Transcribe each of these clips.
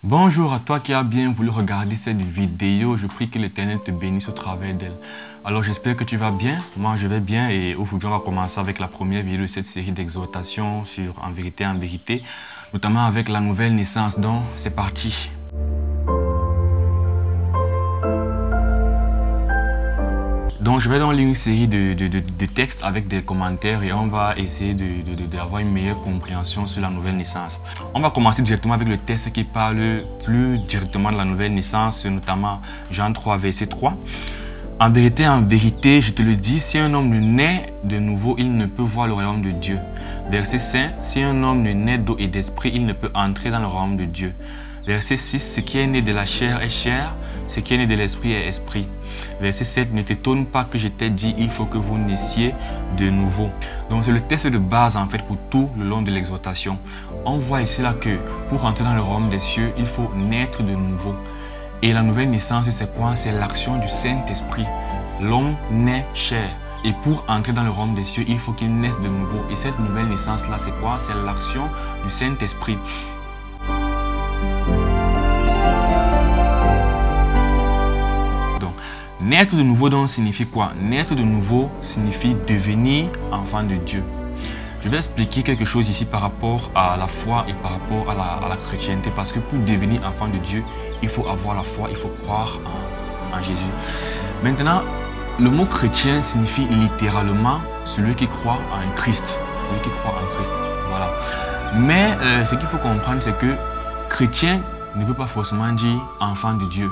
Bonjour à toi qui as bien voulu regarder cette vidéo. Je prie que l'Éternel te bénisse au travers d'elle. Alors j'espère que tu vas bien. Moi je vais bien et aujourd'hui on va commencer avec la première vidéo de cette série d'exhortations sur En vérité, notamment avec la nouvelle naissance. Donc c'est parti. Donc je vais donc lire une série de textes avec des commentaires et on va essayer d'avoir une meilleure compréhension sur la nouvelle naissance. On va commencer directement avec le texte qui parle plus directement de la nouvelle naissance, notamment Jean 3, verset 3. En vérité, je te le dis, si un homme ne naît de nouveau, il ne peut voir le royaume de Dieu. Verset 5, si un homme ne naît d'eau et d'esprit, il ne peut entrer dans le royaume de Dieu. Verset 6, ce qui est né de la chair est chair, ce qui est né de l'esprit est esprit. Verset 7, ne t'étonne pas que je t'ai dit, il faut que vous naissiez de nouveau. Donc c'est le texte de base en fait pour tout le long de l'exhortation. On voit ici là que pour entrer dans le royaume des cieux, il faut naître de nouveau. Et la nouvelle naissance, c'est quoi? C'est l'action du Saint-Esprit. L'homme naît chair. Et pour entrer dans le royaume des cieux, il faut qu'il naisse de nouveau. Et cette nouvelle naissance là, c'est quoi? C'est l'action du Saint-Esprit. Naître de nouveau donc signifie quoi? Naître de nouveau signifie devenir enfant de Dieu. Je vais expliquer quelque chose ici par rapport à la foi et par rapport à la chrétienté. Parce que pour devenir enfant de Dieu, il faut avoir la foi, il faut croire en Jésus. Maintenant, le mot chrétien signifie littéralement celui qui croit en Christ. Celui qui croit en Christ. Voilà. Mais ce qu'il faut comprendre, c'est que chrétien ne veut pas forcément dire enfant de Dieu.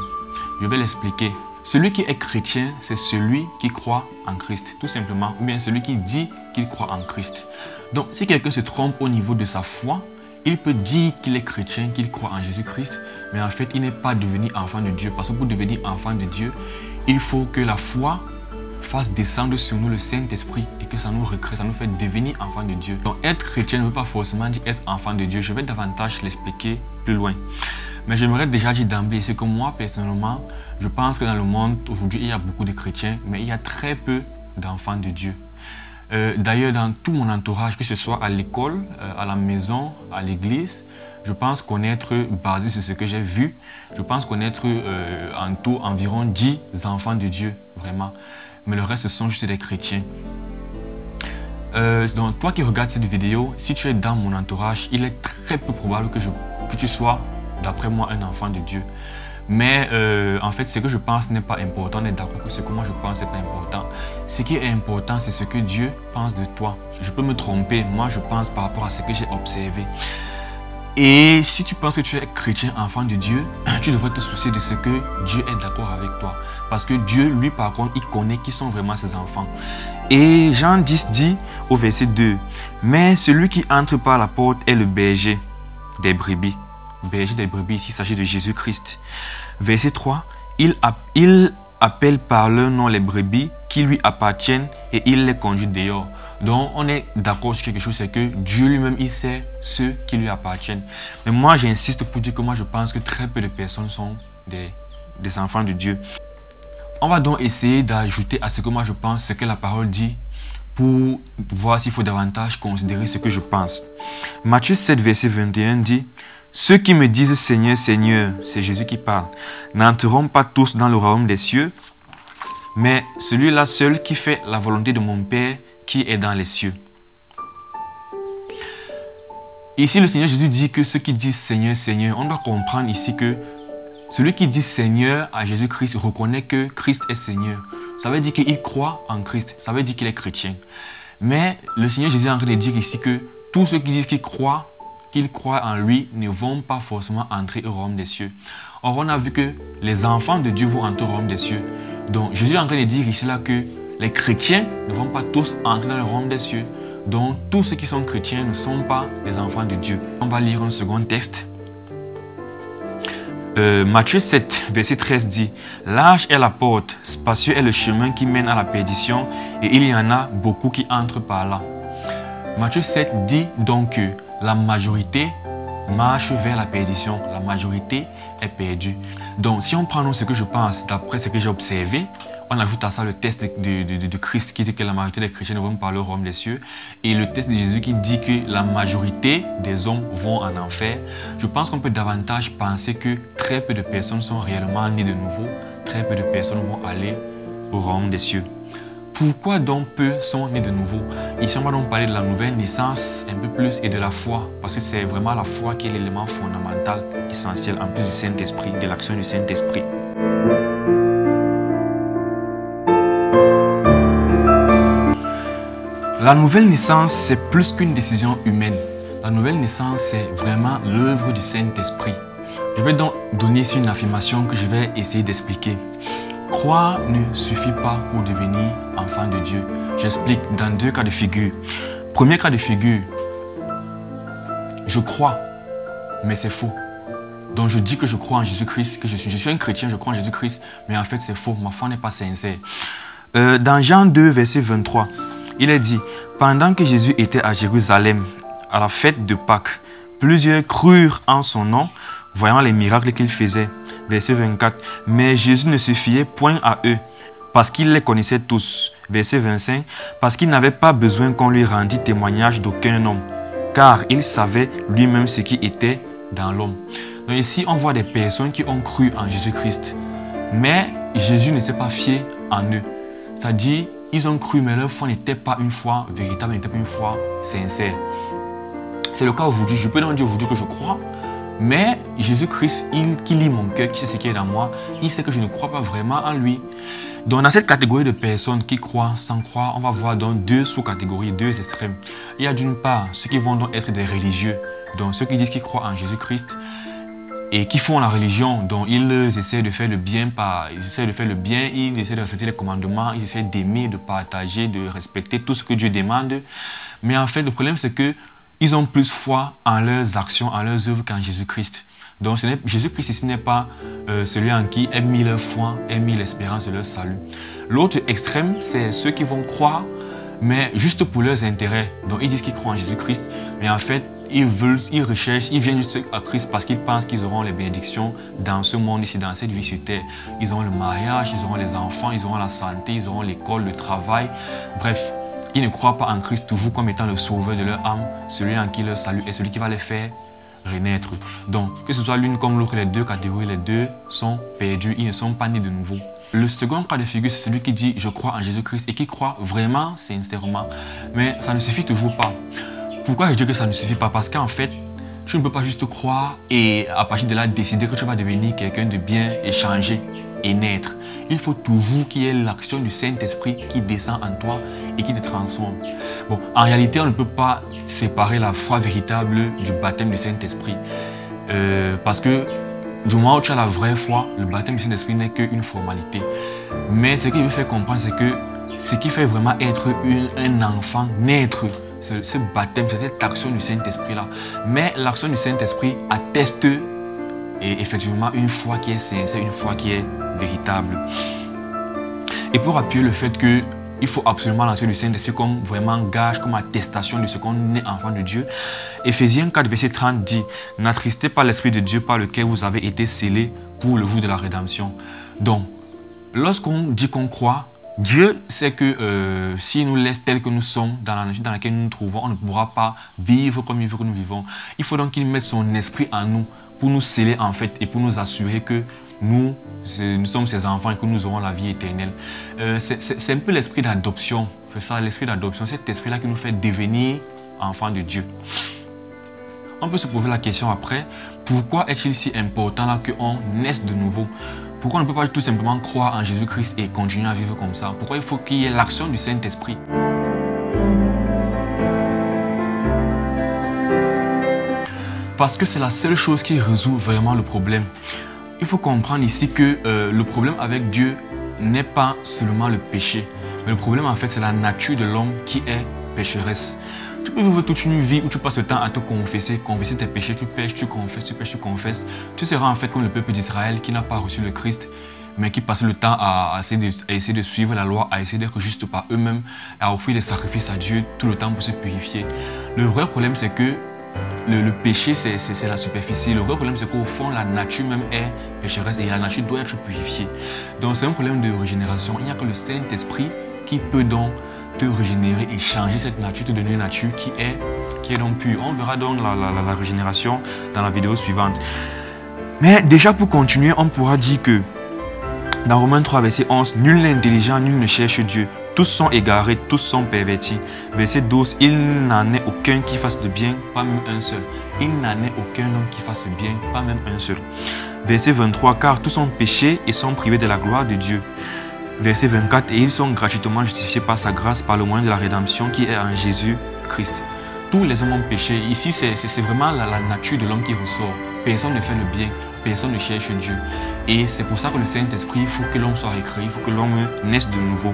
Je vais l'expliquer. Celui qui est chrétien, c'est celui qui croit en Christ, tout simplement, ou bien celui qui dit qu'il croit en Christ. Donc, si quelqu'un se trompe au niveau de sa foi, il peut dire qu'il est chrétien, qu'il croit en Jésus-Christ, mais en fait, il n'est pas devenu enfant de Dieu. Parce que pour devenir enfant de Dieu, il faut que la foi fasse descendre sur nous le Saint-Esprit et que ça nous recrée, ça nous fait devenir enfant de Dieu. Donc, être chrétien ne veut pas forcément dire être enfant de Dieu. Je vais davantage l'expliquer plus loin. Mais j'aimerais déjà dire d'emblée, c'est que moi, personnellement, je pense que dans le monde, aujourd'hui, il y a beaucoup de chrétiens, mais il y a très peu d'enfants de Dieu. D'ailleurs, dans tout mon entourage, que ce soit à l'école, à la maison, à l'église, je pense connaître, basé sur ce que j'ai vu, je pense connaître en tout environ 10 enfants de Dieu, vraiment. Mais le reste, ce sont juste des chrétiens. Donc, toi qui regardes cette vidéo, si tu es dans mon entourage, il est très peu probable que tu sois, d'après moi, un enfant de Dieu. Mais en fait, ce que je pense n'est pas important. On est d'accord que ce que moi je pense n'est pas important. Ce qui est important, c'est ce que Dieu pense de toi. Je peux me tromper. Moi, je pense par rapport à ce que j'ai observé. Et si tu penses que tu es chrétien, enfant de Dieu, tu devrais te soucier de ce que Dieu est d'accord avec toi. Parce que Dieu, lui, par contre, il connaît qui sont vraiment ses enfants. Et Jean 10 dit au verset 2, « Mais celui qui entre par la porte est le berger des brebis. » Berger des brebis, ici il s'agit de Jésus-Christ. Verset 3, il appelle par leur nom les brebis qui lui appartiennent et il les conduit dehors. Donc on est d'accord sur quelque chose, c'est que Dieu lui-même, il sait ceux qui lui appartiennent. Mais moi j'insiste pour dire que moi je pense que très peu de personnes sont des enfants de Dieu. On va donc essayer d'ajouter à ce que moi je pense, ce que la parole dit, pour voir s'il faut davantage considérer ce que je pense. Matthieu 7, verset 21 dit, « Ceux qui me disent Seigneur, Seigneur, c'est Jésus qui parle, n'entreront pas tous dans le royaume des cieux, mais celui-là seul qui fait la volonté de mon Père qui est dans les cieux. » Ici, le Seigneur Jésus dit que ceux qui disent Seigneur, Seigneur, on doit comprendre ici que celui qui dit Seigneur à Jésus-Christ reconnaît que Christ est Seigneur. Ça veut dire qu'il croit en Christ, ça veut dire qu'il est chrétien. Mais le Seigneur Jésus est en train de dire ici que tous ceux qui disent qu'ils croient en lui ne vont pas forcément entrer au royaume des cieux. Or, on a vu que les enfants de Dieu vont entrer au royaume des cieux. Donc, Jésus est en train de dire ici là que les chrétiens ne vont pas tous entrer dans le royaume des cieux. Donc, tous ceux qui sont chrétiens ne sont pas les enfants de Dieu. On va lire un second texte. Matthieu 7, verset 13 dit, « Large est la porte, spacieux est le chemin qui mène à la perdition, et il y en a beaucoup qui entrent par là. » Matthieu 7 dit donc que la majorité marche vers la perdition. La majorité est perdue. Donc, si on prend ce que je pense, d'après ce que j'ai observé, on ajoute à ça le test de Christ qui dit que la majorité des chrétiens ne vont pas au royaume des cieux et le test de Jésus qui dit que la majorité des hommes vont en enfer. Je pense qu'on peut davantage penser que très peu de personnes sont réellement nées de nouveau. Très peu de personnes vont aller au royaume des cieux. Pourquoi donc peu sont nés de nouveau? Ici, on va donc parler de la nouvelle naissance un peu plus et de la foi, parce que c'est vraiment la foi qui est l'élément fondamental, essentiel, en plus du Saint-Esprit, de l'action du Saint-Esprit. La nouvelle naissance, c'est plus qu'une décision humaine. La nouvelle naissance, c'est vraiment l'œuvre du Saint-Esprit. Je vais donc donner ici une affirmation que je vais essayer d'expliquer. Croire ne suffit pas pour devenir enfant de Dieu. J'explique dans deux cas de figure. Premier cas de figure, je crois, mais c'est faux. Donc je dis que je crois en Jésus-Christ, que je suis un chrétien, je crois en Jésus-Christ, mais en fait c'est faux, ma foi n'est pas sincère. Dans Jean 2, verset 23, il est dit, pendant que Jésus était à Jérusalem, à la fête de Pâques, plusieurs crurent en son nom, voyant les miracles qu'il faisait. Verset 24, mais Jésus ne se fiait point à eux, parce qu'il les connaissait tous. Verset 25, parce qu'il n'avait pas besoin qu'on lui rendît témoignage d'aucun homme, car il savait lui-même ce qui était dans l'homme. Donc ici, on voit des personnes qui ont cru en Jésus-Christ, mais Jésus ne s'est pas fié en eux. C'est-à-dire, ils ont cru, mais leur foi n'était pas une foi véritable, n'était pas une foi sincère. C'est le cas aujourd'hui. Je peux donc dire aujourd'hui que je crois, mais Jésus-Christ, qui lit mon cœur, qui sait ce qui est dans moi, il sait que je ne crois pas vraiment en lui. Donc dans cette catégorie de personnes qui croient sans croire, on va voir donc deux sous-catégories, deux extrêmes. Il y a d'une part ceux qui vont donc être des religieux, donc ceux qui disent qu'ils croient en Jésus-Christ et qui font la religion, donc ils essaient de faire le bien, ils essaient de respecter les commandements, ils essaient d'aimer, de partager, de respecter tout ce que Dieu demande. Mais en fait, le problème c'est que ils ont plus foi en leurs actions, en leurs œuvres qu'en Jésus-Christ. Donc Jésus-Christ ici n'est pas celui en qui est mis leur foi, est mis l'espérance de leur salut. L'autre extrême, c'est ceux qui vont croire, mais juste pour leurs intérêts. Donc ils disent qu'ils croient en Jésus-Christ, mais en fait, ils recherchent, ils viennent juste à Christ parce qu'ils pensent qu'ils auront les bénédictions dans ce monde ici, dans cette vie sur terre. Ils auront le mariage, ils auront les enfants, ils auront la santé, ils auront l'école, le travail, bref. Ils ne croient pas en Christ toujours comme étant le sauveur de leur âme, celui en qui leur salut est celui qui va les faire renaître. Donc, que ce soit l'une comme l'autre, les deux catégories, les deux sont perdus, ils ne sont pas nés de nouveau. Le second cas de figure, c'est celui qui dit « je crois en Jésus-Christ » et qui croit vraiment, sincèrement. Mais ça ne suffit toujours pas. Pourquoi je dis que ça ne suffit pas? Parce qu'en fait, tu ne peux pas juste croire et à partir de là décider que tu vas devenir quelqu'un de bien et changer et naître. Il faut toujours qu'il y ait l'action du Saint-Esprit qui descend en toi et qui te transforme. Bon, en réalité, on ne peut pas séparer la foi véritable du baptême du Saint-Esprit. Parce que du moment où tu as la vraie foi, le baptême du Saint-Esprit n'est qu'une formalité. Mais ce qu'il veut faire comprendre, c'est que ce qui fait vraiment être un enfant, naître, c'est ce baptême, c'est cette action du Saint-Esprit-là. Mais l'action du Saint-Esprit atteste et effectivement une foi qui est sincère, une foi qui est véritable. Et pour appuyer le fait qu'il faut absolument lancer le Saint-Esprit comme vraiment gage, comme attestation de ce qu'on est enfant de Dieu, Éphésiens 4, verset 30 dit « N'attristez pas l'Esprit de Dieu par lequel vous avez été scellés pour le jour de la rédemption. » Donc, lorsqu'on dit qu'on croit, Dieu sait que s'il nous laisse tels que nous sommes, dans la nature dans laquelle nous nous trouvons, on ne pourra pas vivre comme nous vivons. Il faut donc qu'il mette son esprit en nous pour nous sceller en fait et pour nous assurer que nous sommes ses enfants et que nous aurons la vie éternelle. C'est un peu l'esprit d'adoption, c'est ça l'esprit d'adoption, cet esprit-là qui nous fait devenir enfants de Dieu. On peut se poser la question après, pourquoi est-il si important là qu'on naisse de nouveau? Pourquoi on ne peut pas tout simplement croire en Jésus-Christ et continuer à vivre comme ça? Pourquoi il faut qu'il y ait l'action du Saint-Esprit? Parce que c'est la seule chose qui résout vraiment le problème. Il faut comprendre ici que le problème avec Dieu n'est pas seulement le péché. Mais le problème en fait c'est la nature de l'homme qui est pécheresse. Tu peux vivre toute une vie où tu passes le temps à te confesser tes péchés, tu pêches, tu confesses, tu pêches, tu confesses. Tu seras en fait comme le peuple d'Israël qui n'a pas reçu le Christ, mais qui passe le temps à essayer de suivre la loi, à essayer d'être juste par eux-mêmes, à offrir des sacrifices à Dieu tout le temps pour se purifier. Le vrai problème c'est que le péché, c'est la superficie. Le vrai problème, c'est qu'au fond, la nature même est pécheresse et la nature doit être purifiée. Donc, c'est un problème de régénération. Il n'y a que le Saint-Esprit qui peut donc te régénérer et changer cette nature, te donner une nature qui est donc pure. On verra donc la régénération dans la vidéo suivante. Mais déjà, pour continuer, on pourra dire que dans Romains 3, verset 11, « Nul n'est intelligent, nul ne cherche Dieu. Tous sont égarés, tous sont pervertis. » Verset 12, « Il n'en est aucun qui fasse de bien, pas même un seul. » Il n'en est aucun homme qui fasse bien, pas même un seul. Verset 23, « Car tous ont péché et sont privés de la gloire de Dieu. » Verset 24, « Et ils sont gratuitement justifiés par sa grâce, par le moyen de la rédemption qui est en Jésus-Christ. » Tous les hommes ont péché. Ici, c'est vraiment la nature de l'homme qui ressort. Personne ne fait le bien. Personne ne cherche Dieu. Et c'est pour ça que le Saint-Esprit, il faut que l'homme soit récréé, il faut que l'homme naisse de nouveau.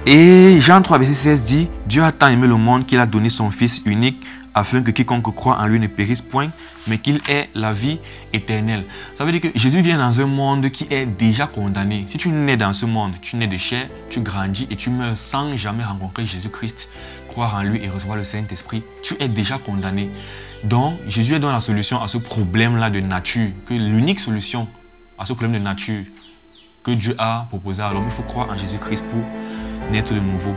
Et Jean 3, verset 16 dit, « Dieu a tant aimé le monde qu'il a donné son Fils unique, afin que quiconque croit en lui ne périsse point, mais qu'il ait la vie éternelle. » Ça veut dire que Jésus vient dans un monde qui est déjà condamné. Si tu nais dans ce monde, tu nais de chair, tu grandis et tu meurs sans jamais rencontrer Jésus-Christ, croire en lui et recevoir le Saint-Esprit, tu es déjà condamné. Donc, Jésus est dans la solution à ce problème-là de nature, que l'unique solution à ce problème de nature que Dieu a proposé à l'homme, il faut croire en Jésus-Christ pour naître de nouveau.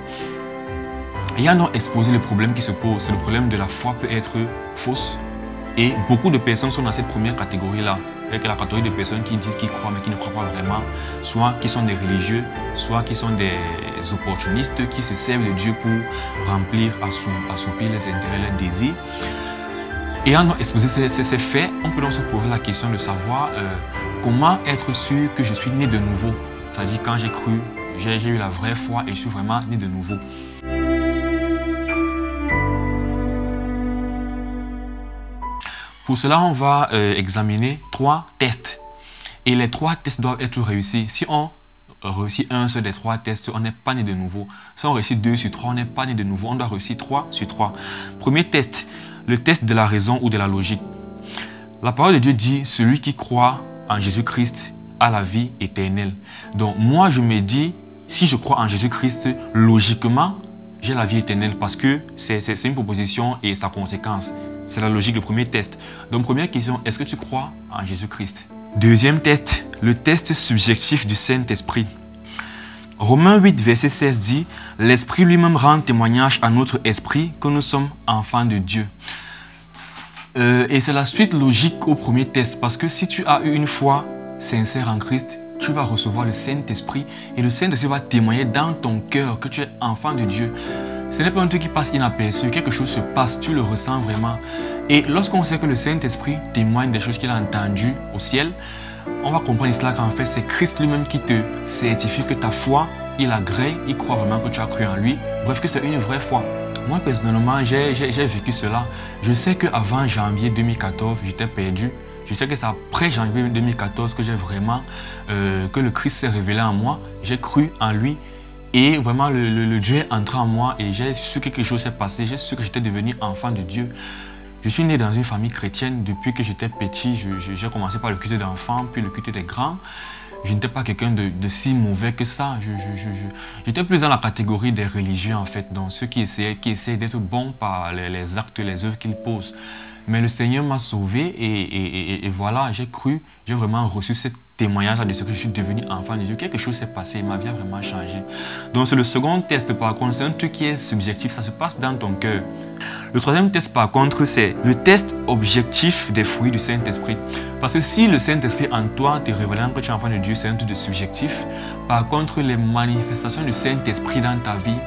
Et il a donc exposé le problème qui se pose, c'est le problème de la foi peut être fausse. Et beaucoup de personnes sont dans cette première catégorie-là, avec la catégorie de personnes qui disent qu'ils croient mais qui ne croient pas vraiment, soit qui sont des religieux, soit qui sont des opportunistes, qui se servent de Dieu pour remplir, assoupir les intérêts, leurs désirs. Et en exposé ces faits, on peut donc se poser la question de savoir comment être sûr que je suis né de nouveau. C'est-à-dire quand j'ai cru, j'ai eu la vraie foi et je suis vraiment né de nouveau. Pour cela, on va examiner 3 tests. Et les 3 tests doivent être réussis. Si on réussit un seul des 3 tests, on n'est pas né de nouveau. Si on réussit 2 sur 3, on n'est pas né de nouveau. On doit réussir 3 sur 3. Premier test, le test de la raison ou de la logique. La parole de Dieu dit, celui qui croit en Jésus-Christ a la vie éternelle. Donc moi, je me dis, si je crois en Jésus-Christ, logiquement, j'ai la vie éternelle parce que c'est une proposition et sa conséquence. C'est la logique, le premier test. Donc, première question, est-ce que tu crois en Jésus-Christ? Deuxième test, le test subjectif du Saint-Esprit. Romains 8, verset 16 dit, « L'Esprit lui-même rend témoignage à notre esprit que nous sommes enfants de Dieu. » Et c'est la suite logique au premier test parce que si tu as eu une foi sincère en Christ, tu vas recevoir le Saint-Esprit et le Saint-Esprit va témoigner dans ton cœur que tu es enfant de Dieu. Ce n'est pas un truc qui passe inaperçu, quelque chose se passe, tu le ressens vraiment. Et lorsqu'on sait que le Saint-Esprit témoigne des choses qu'il a entendues au ciel, on va comprendre cela qu'en fait c'est Christ lui-même qui te certifie que ta foi, il agrée, il croit vraiment que tu as cru en lui, bref que c'est une vraie foi. Moi personnellement, j'ai vécu cela. Je sais qu'avant janvier 2014, j'étais perdu. Je sais que c'est après janvier 2014 que j'ai vraiment, que le Christ s'est révélé en moi. J'ai cru en lui. Et vraiment, le Dieu est entré en moi et j'ai su que quelque chose s'est passé. J'ai su que j'étais devenu enfant de Dieu. Je suis né dans une famille chrétienne depuis que j'étais petit. J'ai commencé par le culte d'enfants, puis le culte des grands. Je n'étais pas quelqu'un de si mauvais que ça. J'étais plus dans la catégorie des religieux en fait. Donc ceux qui essaient d'être bons par les actes, les œuvres qu'ils posent. Mais le Seigneur m'a sauvé et voilà, j'ai cru, j'ai vraiment reçu ce témoignage de ce que je suis devenu enfant de Dieu. Quelque chose s'est passé, ma vie a vraiment changé. Donc c'est le second test par contre, c'est un truc qui est subjectif, ça se passe dans ton cœur. Le troisième test par contre, c'est le test objectif des fruits du Saint-Esprit. Parce que si le Saint-Esprit en toi te révélant que tu es enfant de Dieu, c'est un truc de subjectif. Par contre, les manifestations du Saint-Esprit dans ta vie,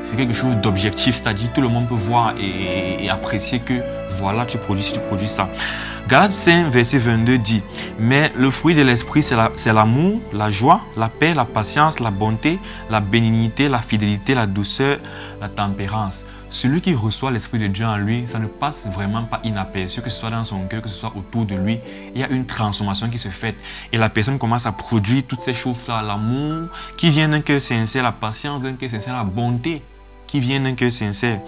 c'est quelque chose d'objectif, c'est-à-dire tout le monde peut voir et apprécier que voilà, tu produis ça. Galates 5, verset 22 dit, « Mais le fruit de l'esprit, c'est l'amour, la joie, la paix, la patience, la bonté, la bénignité, la fidélité, la douceur, la tempérance. » Celui qui reçoit l'Esprit de Dieu en lui, ça ne passe vraiment pas inaperçu, que ce soit dans son cœur, que ce soit autour de lui. Il y a une transformation qui se fait. Et la personne commence à produire toutes ces choses-là. L'amour qui vient d'un cœur sincère, la patience d'un cœur sincère, la bonté qui vient d'un cœur sincère.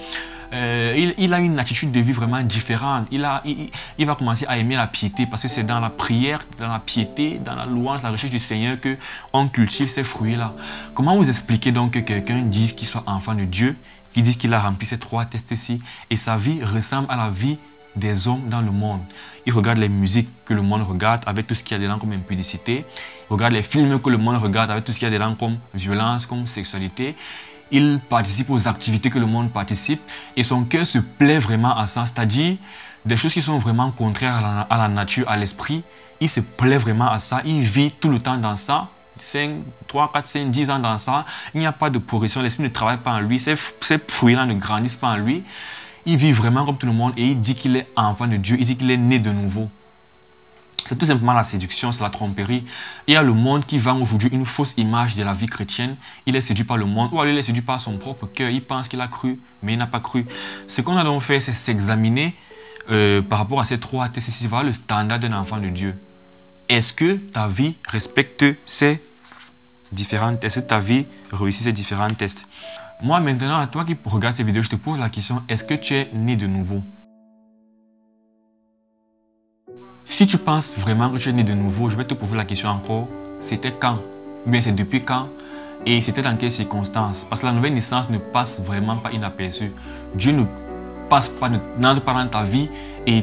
Il a une attitude de vie vraiment différente. Il va commencer à aimer la piété parce que c'est dans la prière, dans la piété, dans la louange, la recherche du Seigneur qu'on cultive ces fruits-là. Comment vous expliquez donc que quelqu'un dise qu'il soit enfant de Dieu qui disent qu'il a rempli ces 3 tests-ci et sa vie ressemble à la vie des hommes dans le monde. Il regarde les musiques que le monde regarde avec tout ce qu'il y a dedans comme impudicité. Il regarde les films que le monde regarde avec tout ce qu'il y a dedans comme violence, comme sexualité. Il participe aux activités que le monde participe et son cœur se plaît vraiment à ça, c'est-à-dire des choses qui sont vraiment contraires à la nature, à l'esprit. Il se plaît vraiment à ça, il vit tout le temps dans ça. 3, 4, 5, 10 ans dans ça, il n'y a pas de progression, l'esprit ne travaille pas en lui, ces fruits-là ne grandissent pas en lui. Il vit vraiment comme tout le monde et il dit qu'il est enfant de Dieu, il dit qu'il est né de nouveau. C'est tout simplement la séduction, c'est la tromperie. Il y a le monde qui vend aujourd'hui une fausse image de la vie chrétienne. Il est séduit par le monde ou alors il est séduit par son propre cœur. Il pense qu'il a cru, mais il n'a pas cru. Ce qu'on a donc fait, c'est s'examiner par rapport à ces 3 tests ici, voir le standard d'un enfant de Dieu. Est-ce que ta vie respecte ces différents tests? Est-ce que ta vie réussit ces différents tests? Moi maintenant, à toi qui regardes ces vidéos, je te pose la question, est-ce que tu es né de nouveau? Si tu penses vraiment que tu es né de nouveau, je vais te poser la question encore, c'était quand? Ou bien c'est depuis quand? Et c'était dans quelles circonstances? Parce que la nouvelle naissance ne passe vraiment pas inaperçue. Dieu ne passe pas, n'entre pas dans ta vie et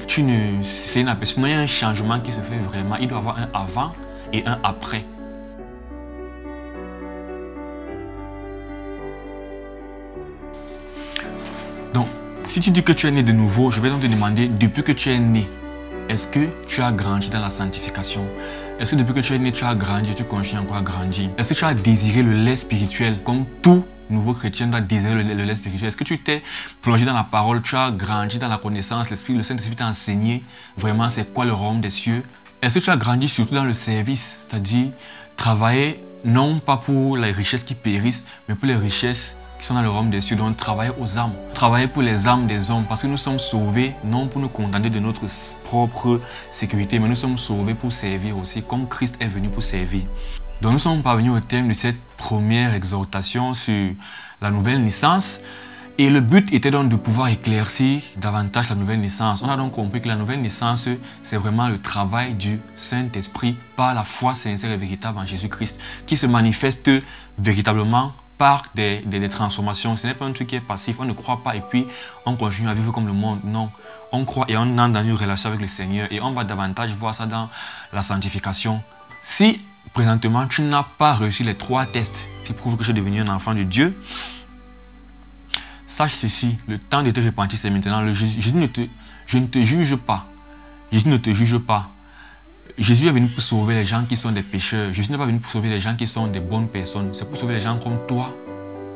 c'est inaperçu. Non, il y a un changement qui se fait vraiment. Il doit y avoir un avant et un après. Donc, si tu dis que tu es né de nouveau, je vais donc te demander, depuis que tu es né, est-ce que tu as grandi dans la sanctification? Est-ce que depuis que tu es né, tu as grandi et tu continues encore à grandir? Est-ce que tu as désiré le lait spirituel comme tout nouveau chrétien doit désirer le lait spirituel? Est-ce que tu t'es plongé dans la parole? Tu as grandi dans la connaissance? L'Esprit, le Saint-Esprit t'a enseigné vraiment c'est quoi le royaume des cieux? Est-ce que tu as grandi surtout dans le service? C'est-à-dire travailler non pas pour les richesses qui périssent, mais pour les richesses qui sont dans le royaume des cieux, donc travailler aux âmes, travailler pour les âmes des hommes, parce que nous sommes sauvés non pour nous contenter de notre propre sécurité, mais nous sommes sauvés pour servir aussi, comme Christ est venu pour servir. Donc nous sommes parvenus au terme de cette première exhortation sur la nouvelle naissance, et le but était donc de pouvoir éclaircir davantage la nouvelle naissance. On a donc compris que la nouvelle naissance, c'est vraiment le travail du Saint-Esprit par la foi sincère et véritable en Jésus-Christ, qui se manifeste véritablement par des transformations. Ce n'est pas un truc qui est passif, on ne croit pas et puis on continue à vivre comme le monde. Non, on croit et on entre dans une relation avec le Seigneur et on va davantage voir ça dans la sanctification. Si présentement tu n'as pas réussi les 3 tests qui prouvent que tu es devenu un enfant de Dieu, sache ceci, le temps de te repentir c'est maintenant. Je ne te juge pas. Jésus ne te juge pas. Jésus est venu pour sauver les gens qui sont des pécheurs. Jésus n'est pas venu pour sauver les gens qui sont des bonnes personnes. C'est pour sauver les gens comme toi,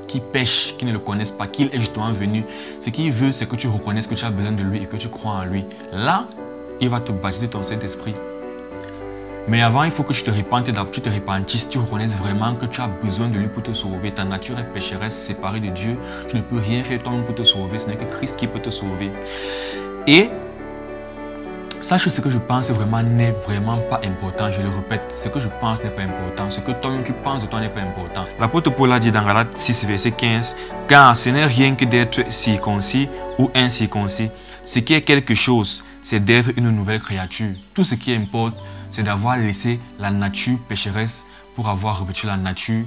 qui pêchent, qui ne le connaissent pas, qu'il est justement venu. Ce qu'il veut, c'est que tu reconnaisses que tu as besoin de lui et que tu crois en lui. Là, il va te baptiser ton Saint-Esprit. Mais avant, il faut que tu te repentisses, tu reconnaisses vraiment que tu as besoin de lui pour te sauver. Ta nature est pécheresse, séparée de Dieu. Tu ne peux rien faire toi-même pour te sauver. Ce n'est que Christ qui peut te sauver. Et sache que ce que je pense vraiment n'est vraiment pas important. Je le répète, ce que je pense n'est pas important. Ce que toi-même tu penses de toi n'est pas important. L'apôtre Paul a dit dans Galates 6, verset 15, « Car ce n'est rien que d'être circoncis ou incirconcis. Ce qui est quelque chose, c'est d'être une nouvelle créature. Tout ce qui importe, c'est d'avoir laissé la nature pécheresse pour avoir revêtu la nature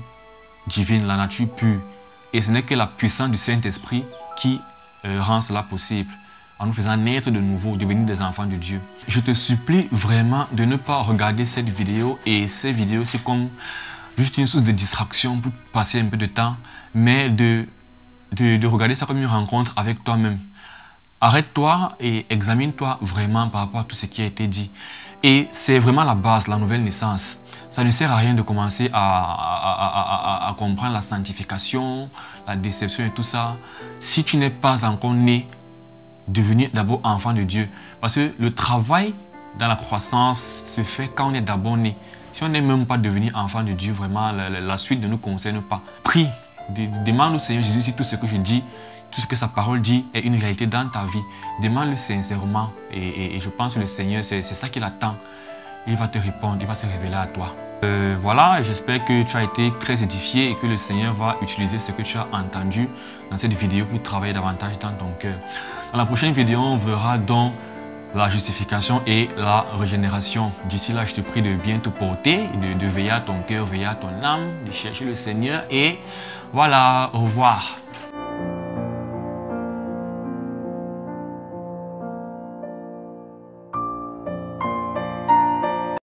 divine, la nature pure. Et ce n'est que la puissance du Saint-Esprit qui rend cela possible, en nous faisant naître de nouveau, devenir des enfants de Dieu. Je te supplie vraiment de ne pas regarder cette vidéo et ces vidéos, c'est comme juste une source de distraction pour passer un peu de temps, mais de regarder ça comme une rencontre avec toi-même. Arrête-toi et examine-toi vraiment par rapport à tout ce qui a été dit. Et c'est vraiment la base, la nouvelle naissance. Ça ne sert à rien de commencer à comprendre la sanctification, la déception et tout ça, si tu n'es pas encore né, devenir d'abord enfant de Dieu. Parce que le travail dans la croissance se fait quand on est d'abord né. Si on n'est même pas devenu enfant de Dieu, vraiment, la suite ne nous concerne pas. Prie, demande au Seigneur Jésus si tout ce que je dis, tout ce que sa parole dit est une réalité dans ta vie. Demande-le sincèrement et je pense que le Seigneur, c'est ça qu'il attend. Il va te répondre, il va se révéler à toi. Voilà, j'espère que tu as été très édifié et que le Seigneur va utiliser ce que tu as entendu dans cette vidéo pour travailler davantage dans ton cœur. Dans la prochaine vidéo, on verra donc la justification et la régénération. D'ici là, je te prie de bien te porter, de veiller à ton cœur, veiller à ton âme, de chercher le Seigneur et voilà, au revoir.